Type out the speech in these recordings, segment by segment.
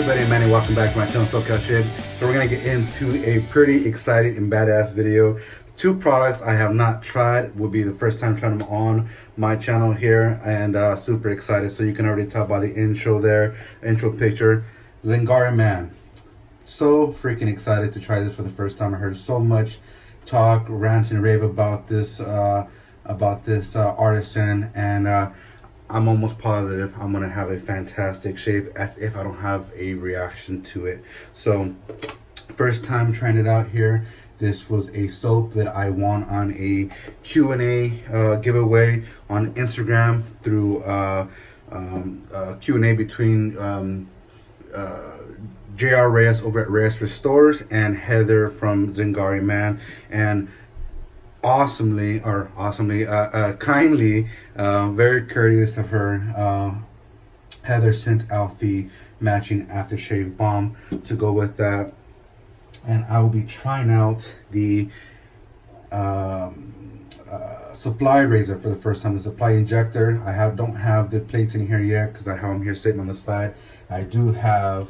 everybody, Manny, welcome back to my channel, Sotd. So we're gonna get into a pretty exciting and badass video. Two products I have not tried, will be the first time trying them on my channel here, and super excited. So you can already tell by the intro there, intro picture. Zingari, man, so freaking excited to try this for the first time. I heard so much talk, rant and rave about this artisan, and I'm almost positive I'm gonna have a fantastic shave, as if I don't have a reaction to it. So first time trying it out here. This was a soap that I won on a Q&A giveaway on Instagram through Q&A between JR Reyes over at Reyes Restores and Heather from Zingari, man. And kindly, very courteous of her, Heather sent out the matching aftershave balm to go with that. And I will be trying out the supply razor for the first time, the supply injector. Don't have the plates in here yet because I have them here sitting on the side. I do have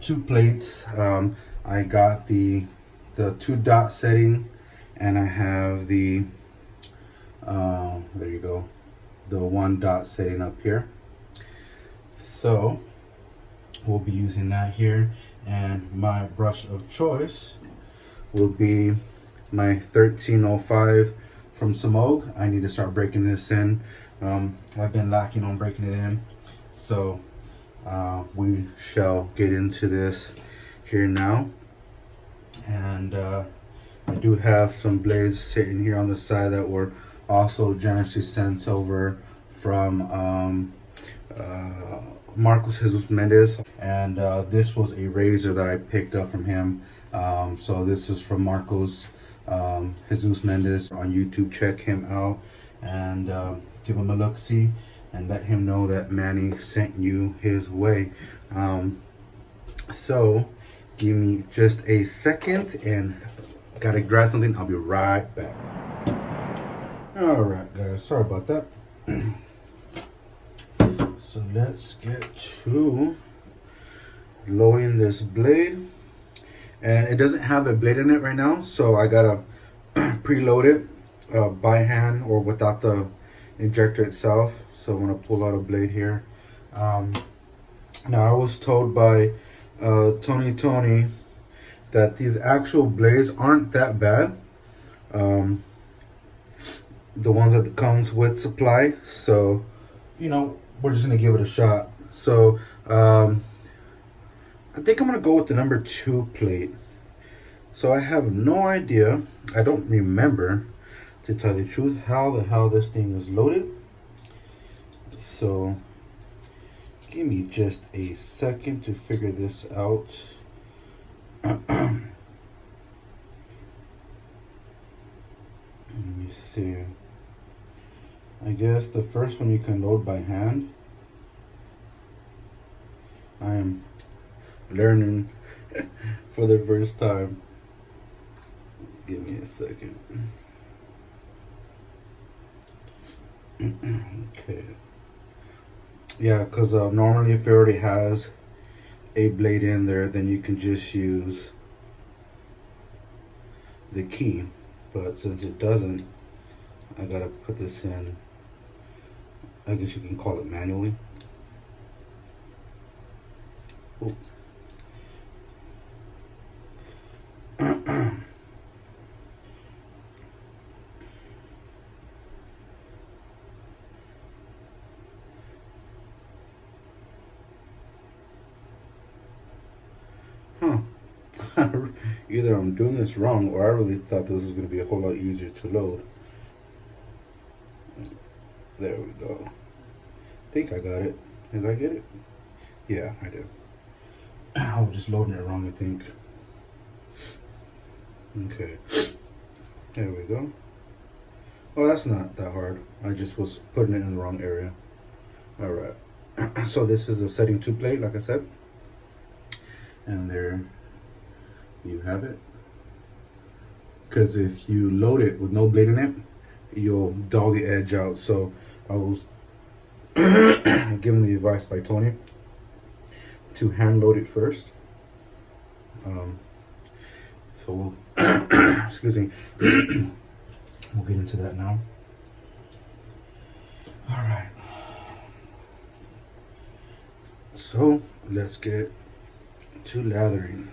two plates. I got the 2-dot setting, and I have the there you go, the 1-dot setting up here. So we'll be using that here, and my brush of choice will be my 1305 from Sotd. I need to start breaking this in. I've been lacking on breaking it in, so we shall get into this here now. And I do have some blades sitting here on the side that were also generously sent over from Marcos Jesus Mendez, and this was a razor that I picked up from him. So this is from Marcos Jesus Mendez on YouTube. Check him out and give him a look-see and let him know that Manny sent you his way. So give me just a second, and gotta grab something. I'll be right back. All right, guys, sorry about that. So let's get to loading this blade, and it doesn't have a blade in it right now, so I gotta preload it by hand or without the injector itself. So I'm gonna pull out a blade here. Now I was told by Tony that these actual blades aren't that bad, the ones that comes with supply. So, you know, we're just gonna give it a shot. So I think I'm gonna go with the number 2 plate. So I have no idea, I don't remember, to tell you the truth, how the hell this thing is loaded. So give me just a second to figure this out. Let me see. I guess the first one you can load by hand. I am learning for the first time. Give me a second. Okay. Yeah, because normally if it already has a blade in there, then you can just use the key. But since it doesn't, I gotta put this in, I guess you can call it manually. Oh. Either I'm doing this wrong, or I really thought this was going to be a whole lot easier to load. There we go. I think I got it. Did I get it? Yeah, I did. I was just loading it wrong, I think. Okay. There we go. Well, that's not that hard. I just was putting it in the wrong area. Alright. So this is a setting 2 plate, like I said. And there you have it. Because if you load it with no blade in it, you'll dull the edge out. So I was given the advice by Tony to hand load it first. So we'll excuse me. We'll get into that now. All right. So let's get to lathering.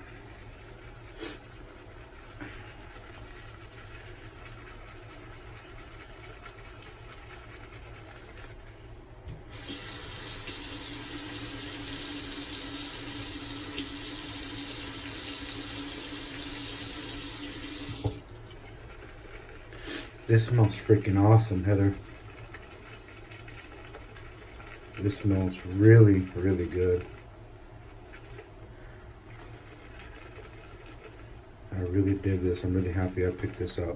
This smells freaking awesome, Heather. This smells really, really good. I really dig this. I'm really happy I picked this up.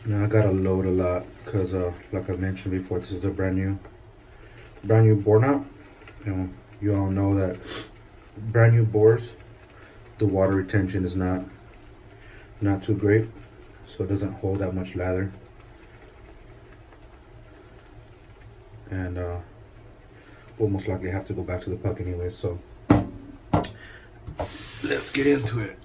Now I gotta load a lot because like I mentioned before, this is a brand new bore knot. You all know that brand new bores, the water retention is not too great, so it doesn't hold that much lather. And we'll most likely have to go back to the puck anyway, so let's get into it.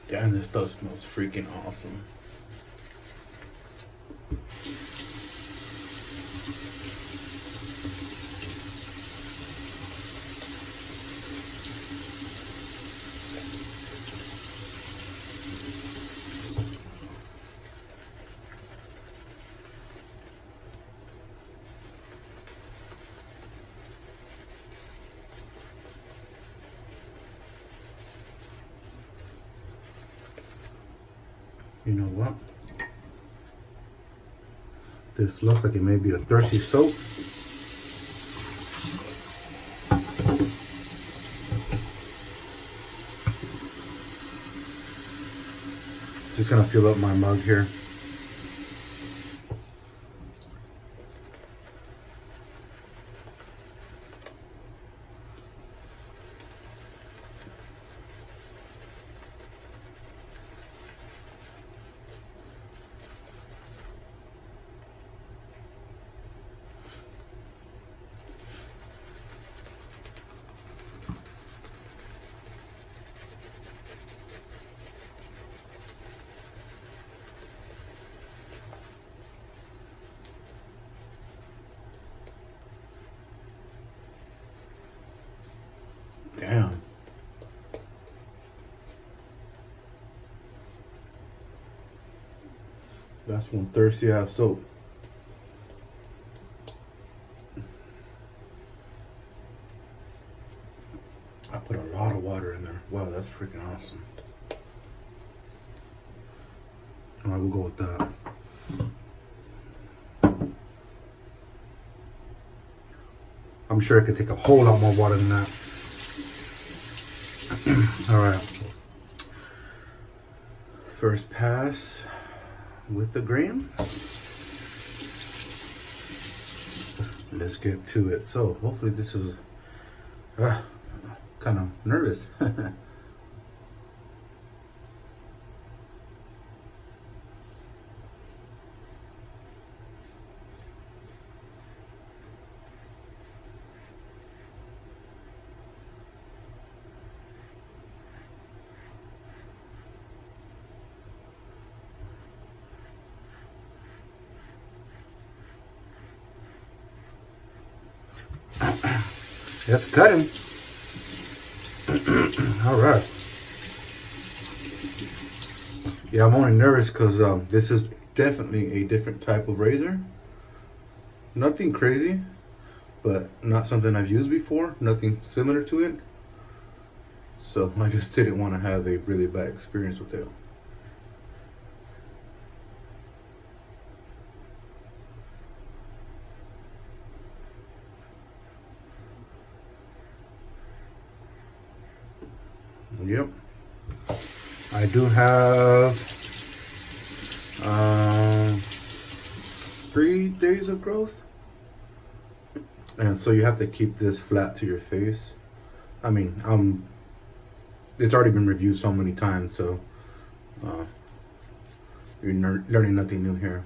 Damn, this stuff smells freaking awesome. You know what? This looks like it may be a thirsty soap. Just gonna fill up my mug here. Damn. That's one thirsty ass soap. I put a lot of water in there. Wow, that's freaking awesome. All right, we'll go with that. I'm sure it could take a whole lot more water than that. All right. First pass with the grain. Let's get to it. So hopefully this is kind of nervous. That's cutting. All right. Yeah, I'm only nervous because this is definitely a different type of razor. Nothing crazy, but not something I've used before. Nothing similar to it. So I just didn't want to have a really bad experience with it. Yep. I do have 3 days of growth. And so you have to keep this flat to your face. I mean, it's already been reviewed so many times, so you're learning nothing new here.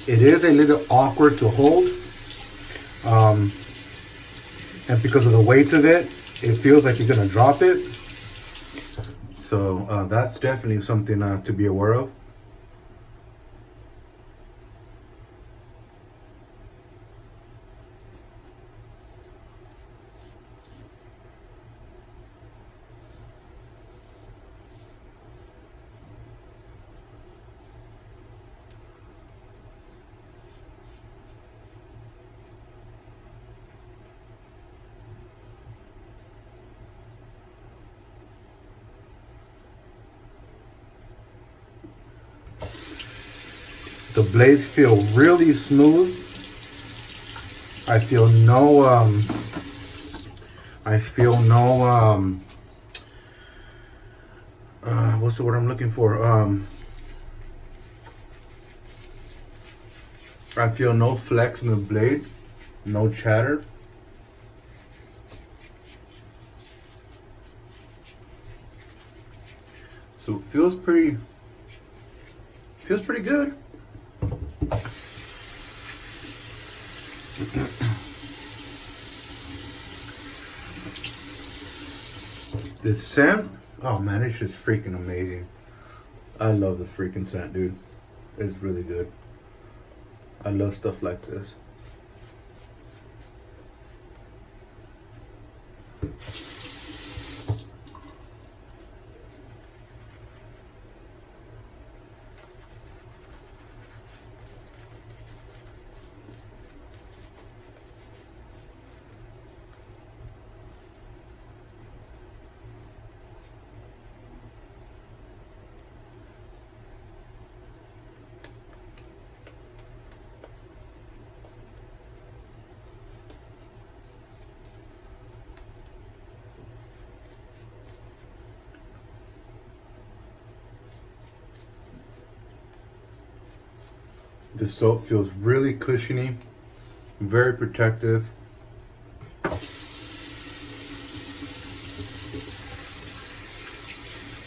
It is a little awkward to hold, and because of the weight of it, it feels like you're gonna drop it. So that's definitely something to be aware of. The blades feel really smooth. I feel no what's the word I'm looking for? I feel no flex in the blade, no chatter. So it feels pretty good. This scent, oh man, it's just freaking amazing. I love the freaking scent, dude. It's really good. I love stuff like this. The soap feels really cushiony, very protective.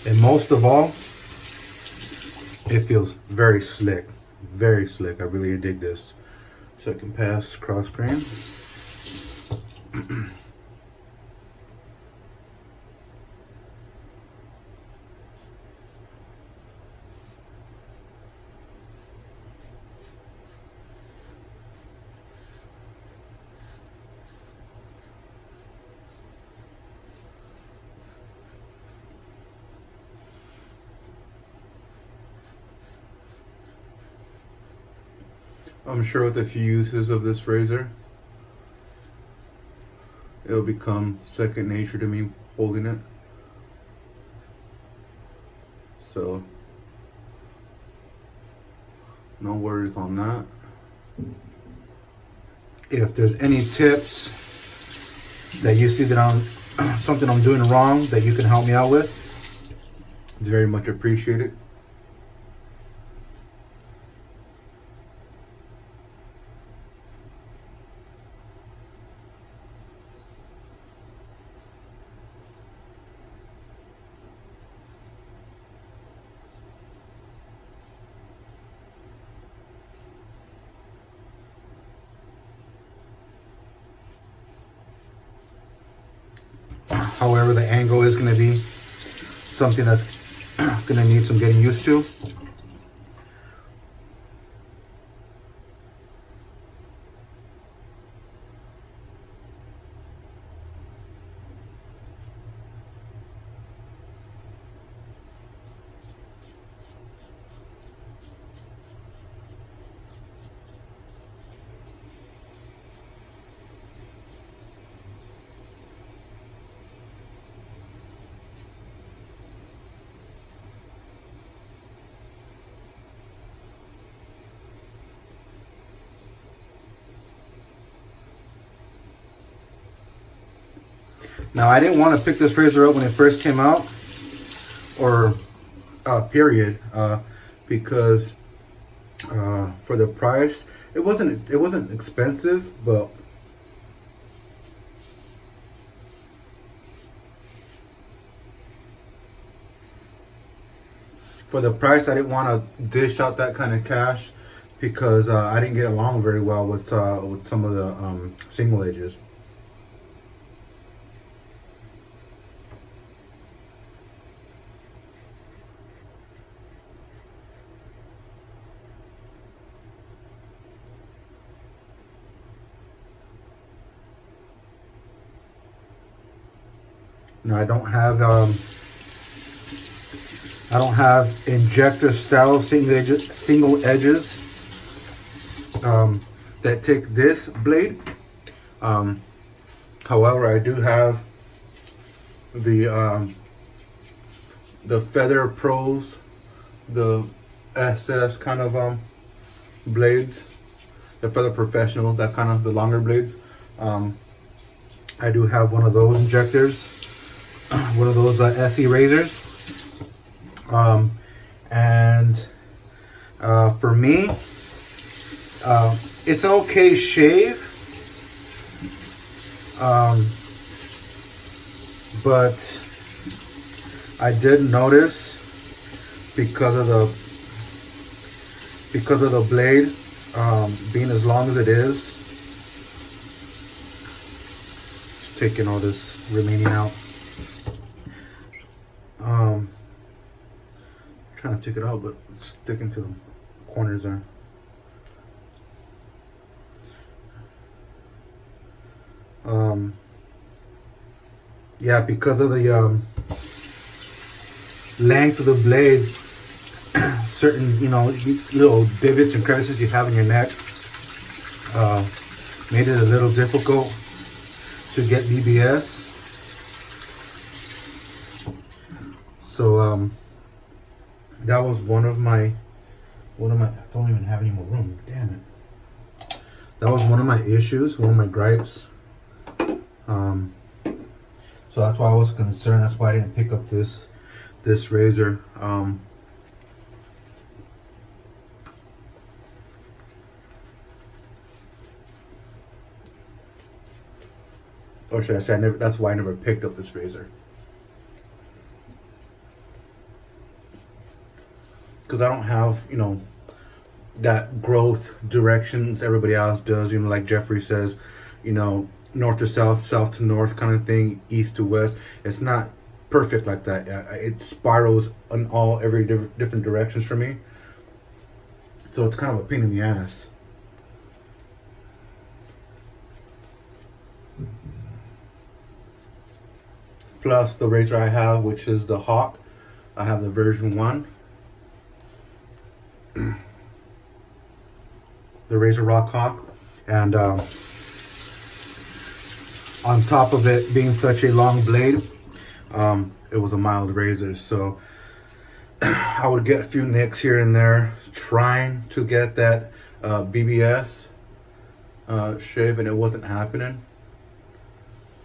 And most of all, it feels very slick, very slick. I really dig this. Second pass cross grain. I'm sure with a few uses of this razor, it'll become second nature to me holding it. So, no worries on that. If there's any tips that you see that something I'm doing wrong that you can help me out with, it's very much appreciated. However, the angle is going to be something that's going to need some getting used to. Now, I didn't want to pick this razor up when it first came out, or period, because for the price, it wasn't expensive, but for the price, I didn't want to dish out that kind of cash because I didn't get along very well with some of the single edges. Now, I don't have injector style single edges that take this blade. However, I do have the Feather Pros, the SS kind of blades, the Feather Professional, that kind of the longer blades. I do have one of those injectors, one of those SE razors. And for me, it's an okay shave, but I did notice because of the blade being as long as it is, taking all this remaining out. Trying to take it out, but sticking to the corners there. Yeah, because of the length of the blade, certain little divots and crevices you have in your neck made it a little difficult to get BBS. So that was one of my I don't even have any more room, damn it. That was one of my issues, one of my gripes. So that's why I was concerned. That's why I didn't pick up this razor. Or should I say, that's why I never picked up this razor. Because I don't have, that growth directions everybody else does. Like Jeffrey says, north to south, south to north kind of thing, east to west. It's not perfect like that. It spirals in every different directions for me. So it's kind of a pain in the ass. Plus the razor I have, which is the Hawk. I have the version 1. The Razor Rock Hawk, and on top of it being such a long blade, it was a mild razor, so I would get a few nicks here and there trying to get that BBS shave, and it wasn't happening.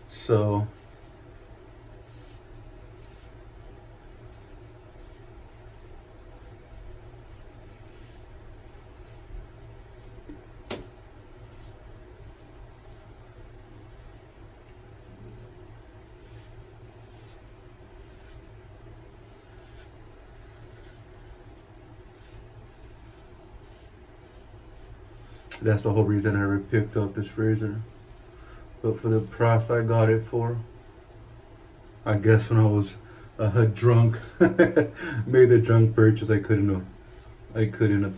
So that's the whole reason I ever picked up this razor. But for the price I got it for, I guess when I was drunk, made the drunk purchase, I couldn't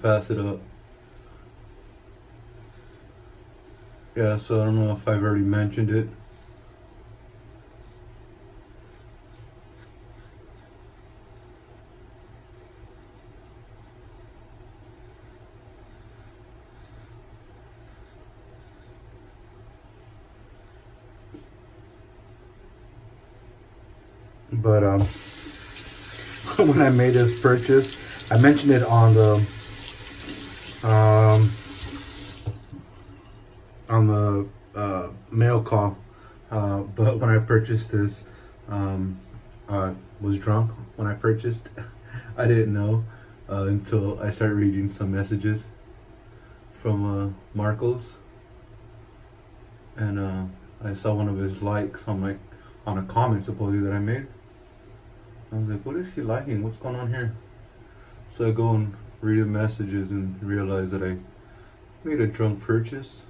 pass it up. Yeah, so I don't know if I've already mentioned it. But when I made this purchase, I mentioned it on the mail call. But when I purchased this, I was drunk when I purchased. I didn't know until I started reading some messages from Marcos, and I saw one of his likes on a comment supposedly that I made. I was like, what is he liking? What's going on here? So I go and read the messages and realize that I made a drunk purchase.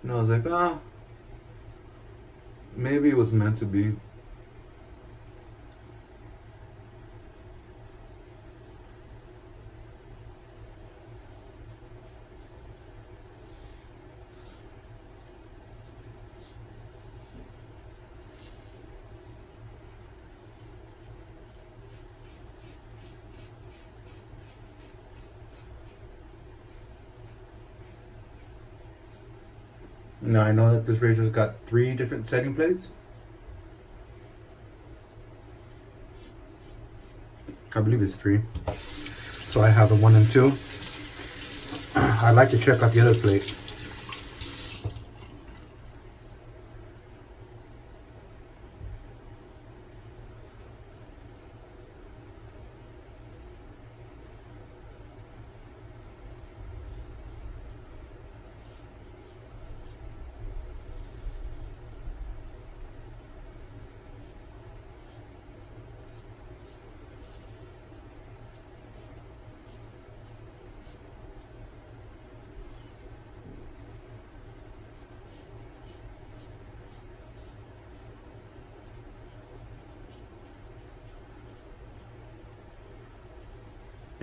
And I was like, maybe it was meant to be. Now I know that this razor's got 3 different setting plates. I believe it's 3. So I have the 1 and 2. I'd like to check out the other plate.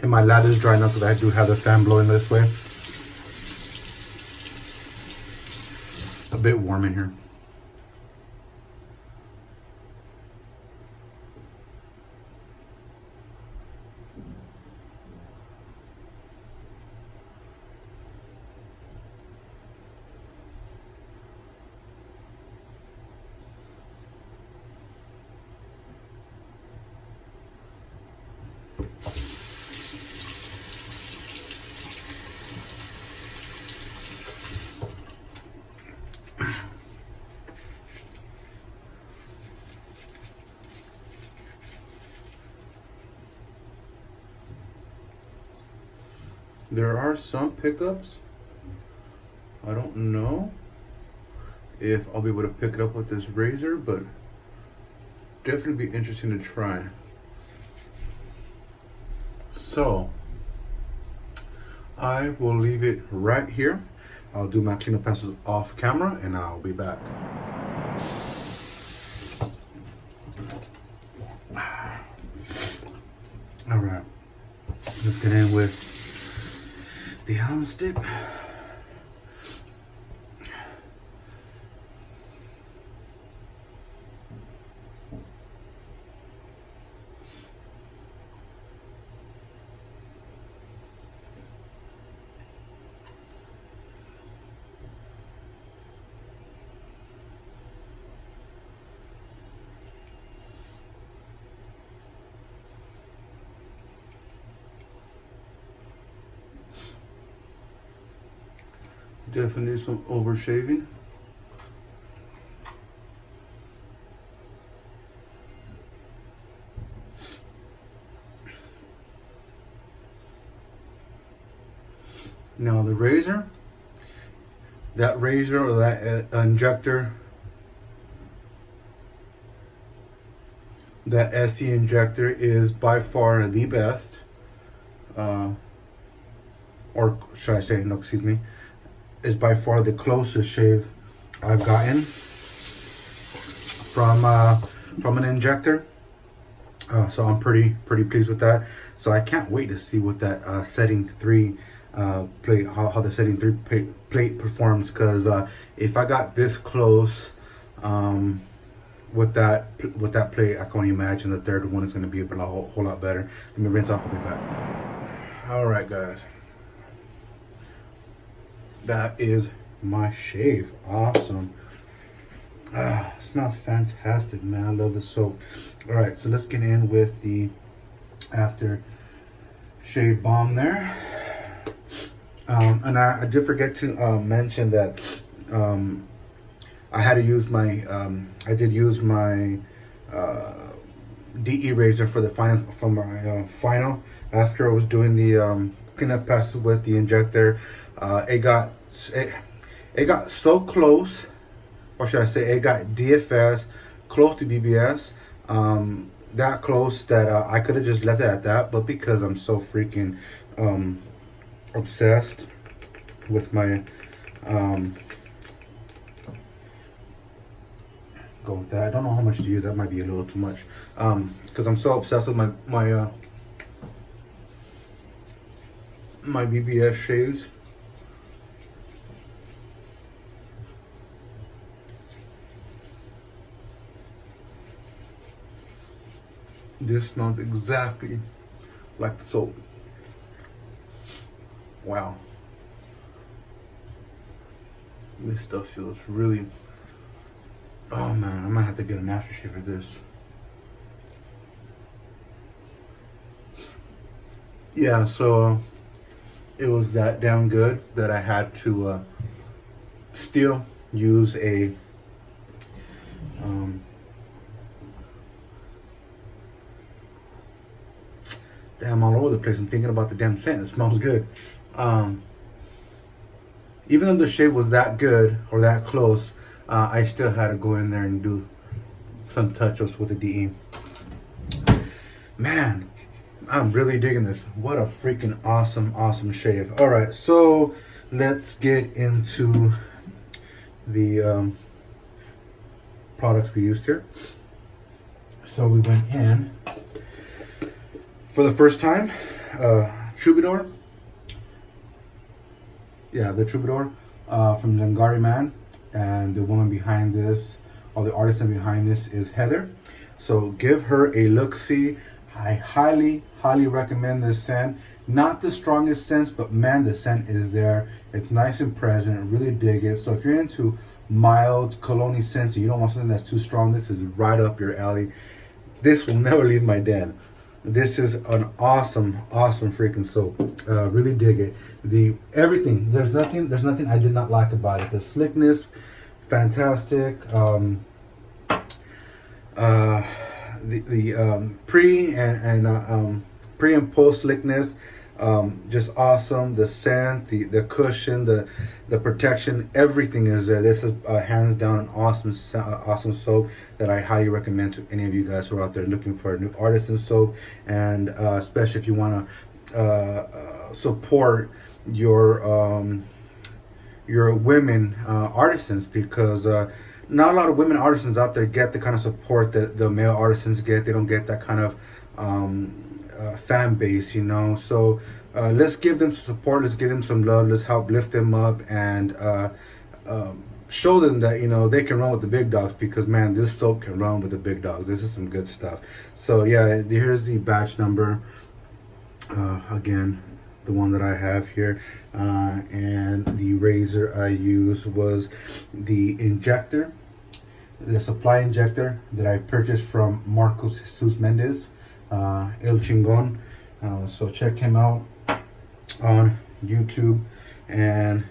And my lather's dry enough because I do have the fan blowing this way. It's a bit warm in here. There are some pickups. I don't know if I'll be able to pick it up with this razor, but definitely be interesting to try. So I will leave it right here. I'll do my cleanup passes off camera and I'll be back. All right, let's get in with the helm stick. Definitely some over shaving. Now the razor, that razor or that injector, that SE Injector is by far the best. Or should I say, no, excuse me, is by far the closest shave I've gotten from an injector. So I'm pretty pleased with that. So I can't wait to see what that setting 3 plate, how the setting 3 plate performs. Because if I got this close with that plate, I can only imagine the third one is going to be a whole lot better. Let me rinse off. I'll be back. All right, guys. That is my shave. Awesome. Smells fantastic, man. I love the soap. All right, so let's get in with the after shave balm there. And I did forget to mention that I had to use my I did use my DE razor for the final final after I was doing the cleanup passes with the injector. It got so close, or should I say, it got DFS close to BBS. That close that I could have just left it at that, but because I'm so freaking obsessed with my go with that. I don't know how much to use. That might be a little too much. Because I'm so obsessed with my BBS shaves. This smells exactly like the soap. Wow. This stuff feels really... Oh man, I might have to get an aftershave for this. Yeah, so it was that damn good that I had to still use a damn, all over the place. I'm thinking about the damn scent. It smells good. Even though the shave was that good or that close, I still had to go in there and do some touch-ups with the DE. Man, I'm really digging this. What a freaking awesome shave. All right, so let's get into the products we used here. So we went in for the first time, Troubadour. Yeah, the Troubadour from Zingari, man. And the woman behind this, or the artisan behind this, is Heather. So give her a look-see. I highly recommend this scent. Not the strongest scents, but man, the scent is there. It's nice and present. I really dig it. So if you're into mild cologne scents and you don't want something that's too strong, this is right up your alley. This will never leave my den. This is an awesome freaking soap. Really dig it. Everything. There's nothing I did not like about it. The slickness, fantastic. Pre and post slickness, just awesome. The scent, the cushion, the protection, everything is there. This is hands down an awesome soap that I highly recommend to any of you guys who are out there looking for a new artisan soap, and especially if you want to support your women artisans, because not a lot of women artisans out there get the kind of support that the male artisans get. They don't get that kind of fan base, you know. So let's give them some support. Let's give them some love. Let's help lift them up and show them that, you know, they can run with the big dogs, because man, this soap can run with the big dogs. This is some good stuff. So yeah, here's the batch number. Again, the one that I have here, and the razor I used was the injector, the supply injector that I purchased from Marcos Jesus Mendez, El Chingon. So check him out on YouTube, and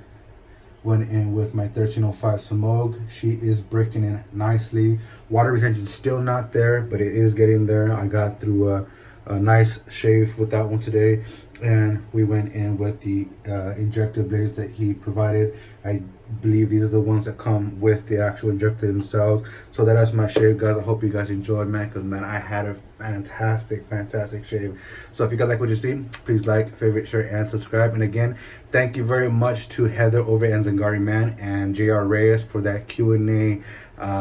went in with my 1305 Samog. She is breaking in nicely. Water retention still not there, but it is getting there. I got through a nice shave with that one today, and we went in with the injector blades that he provided. I believe these are the ones that come with the actual injector themselves. So that is my shave, guys. I hope you guys enjoyed, man, because man, I had a fantastic shave. So if you guys like what you see, please like, favorite, share, and subscribe. And again, thank you very much to Heather over at Zingari Man and JR Reyes for that Q&A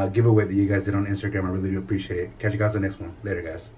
giveaway that you guys did on Instagram. I really do appreciate it. Catch you guys on the next one. Later, guys.